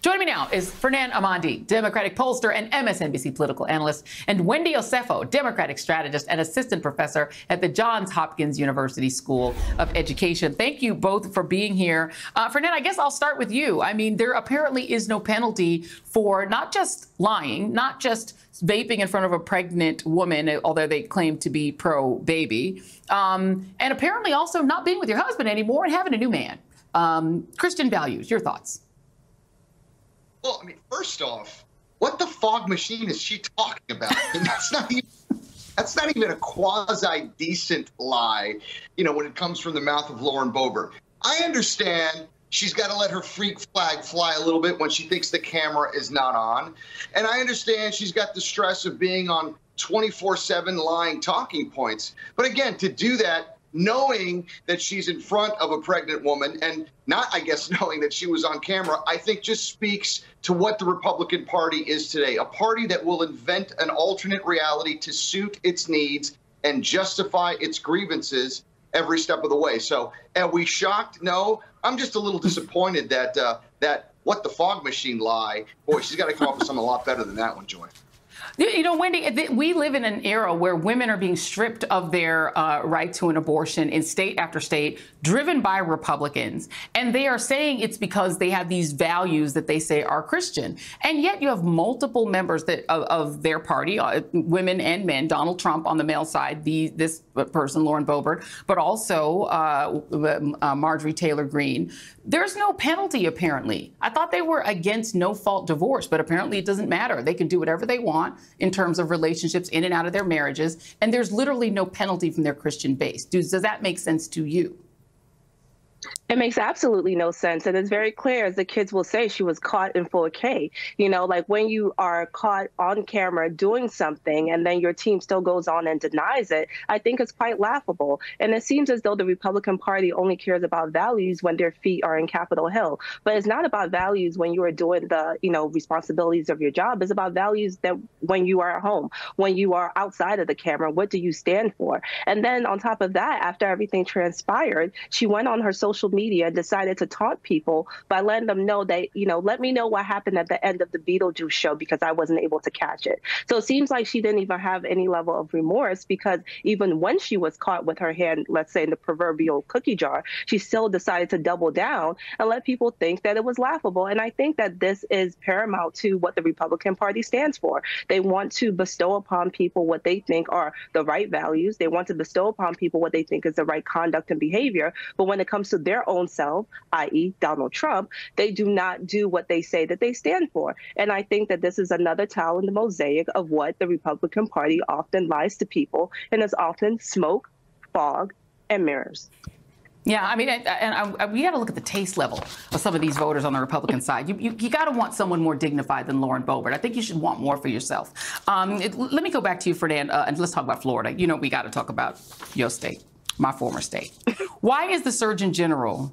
Joining me now is Fernand Amandi, Democratic pollster and MSNBC political analyst, and Wendy Osefo, Democratic strategist and assistant professor at the Johns Hopkins University School of Education. Thank you both for being here. Fernand, I guess I'll start with you. I mean, there apparently is no penalty for not just lying, not just vaping in front of a pregnant woman, although they claim to be pro-baby, and apparently also not being with your husband anymore and having a new man. Christian values, your thoughts? Well, I mean, first off, what the fog machine is she talking about? I mean, that's not even a quasi-decent lie, you know, when it comes from the mouth of Lauren Boebert. I understand she's got to let her freak flag fly a little bit when she thinks the camera is not on. And I understand she's got the stress of being on 24/7 lying talking points. But again, to do that, knowing that she's in front of a pregnant woman and not, I guess, knowing that she was on camera, I think just speaks to what the Republican Party is today, a party that will invent an alternate reality to suit its needs and justify its grievances every step of the way. So are we shocked? No, I'm just a little disappointed that that what the fog machine lie, boy, she's got to come up with something a lot better than that one, Joy. You know, Wendy, we live in an era where women are being stripped of their right to an abortion in state after state, driven by Republicans. And they are saying it's because they have these values that they say are Christian. And yet you have multiple members of their party, women and men, Donald Trump on the male side, this person, Lauren Boebert, but also Marjorie Taylor Greene. There's no penalty, apparently. I thought they were against no-fault divorce, but apparently it doesn't matter. They can do whatever they want in terms of relationships in and out of their marriages, and there's literally no penalty from their Christian base. Does that make sense to you? It makes absolutely no sense. And it's very clear, as the kids will say, she was caught in 4K. You know, like when you are caught on camera doing something and then your team still goes on and denies it, I think it's quite laughable. And it seems as though the Republican Party only cares about values when their feet are in Capitol Hill. But it's not about values when you are doing the, you know, responsibilities of your job. It's about values that when you are at home, when you are outside of the camera, what do you stand for? And then on top of that, after everything transpired, she went on her social media decided to taunt people by letting them know that, you know, let me know what happened at the end of the Beetlejuice show because I wasn't able to catch it. So it seems like she didn't even have any level of remorse because even when she was caught with her hand, let's say in the proverbial cookie jar, she still decided to double down and let people think that it was laughable. And I think that this is paramount to what the Republican Party stands for. They want to bestow upon people what they think are the right values. They want to bestow upon people what they think is the right conduct and behavior. But when it comes to their own self, i.e. Donald Trump, they do not do what they say that they stand for. And I think that this is another tile in the mosaic of what the Republican Party often lies to people, and it's often smoke, fog, and mirrors. Yeah, I mean, we got to look at the taste level of some of these voters on the Republican side. You got to want someone more dignified than Lauren Boebert. I think you should want more for yourself. Let me go back to you, Fernand, and let's talk about Florida. You know, we got to talk about your state, my former state. Why is the Surgeon General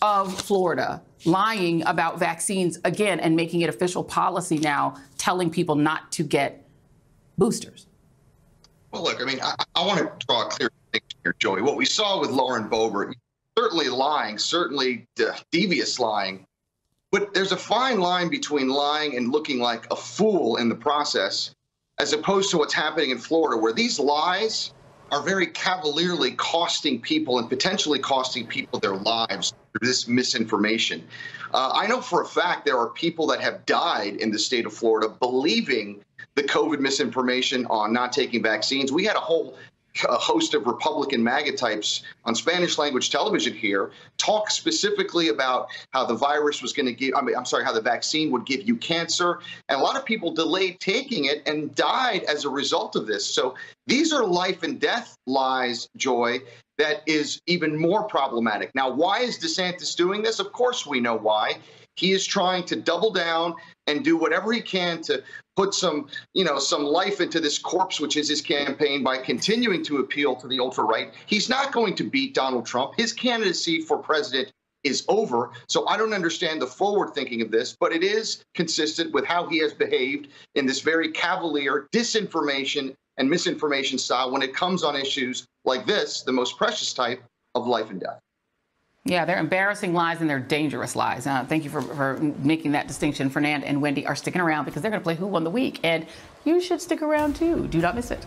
of Florida lying about vaccines again and making it official policy now, telling people not to get boosters? Well, look, I mean, I want to draw a clear picture here, Joey. What we saw with Lauren Boebert, certainly lying, certainly devious lying, but there's a fine line between lying and looking like a fool in the process, as opposed to what's happening in Florida, where these lies are very cavalierly costing people and potentially costing people their lives through this misinformation. I know for a fact there are people that have died in the state of Florida believing the COVID misinformation on not taking vaccines. We had a whole host of Republican MAGA types on Spanish language television here talk specifically about how the virus was going to give, how the vaccine would give you cancer. And a lot of people delayed taking it and died as a result of this. So these are life and death lies, Joy, that is even more problematic. Now, why is DeSantis doing this? Of course we know why. He is trying to double down and do whatever he can to put some life into this corpse, which is his campaign, by continuing to appeal to the ultra-right. He's not going to beat Donald Trump. His candidacy for president is over. So I don't understand the forward thinking of this, but it is consistent with how he has behaved in this very cavalier disinformation and misinformation style when it comes on issues like this, the most precious type of life and death. Yeah, they're embarrassing lies and they're dangerous lies. Thank you for making that distinction. Fernand and Wendy are sticking around because they're going to play Who Won the Week, and you should stick around too. Do not miss it.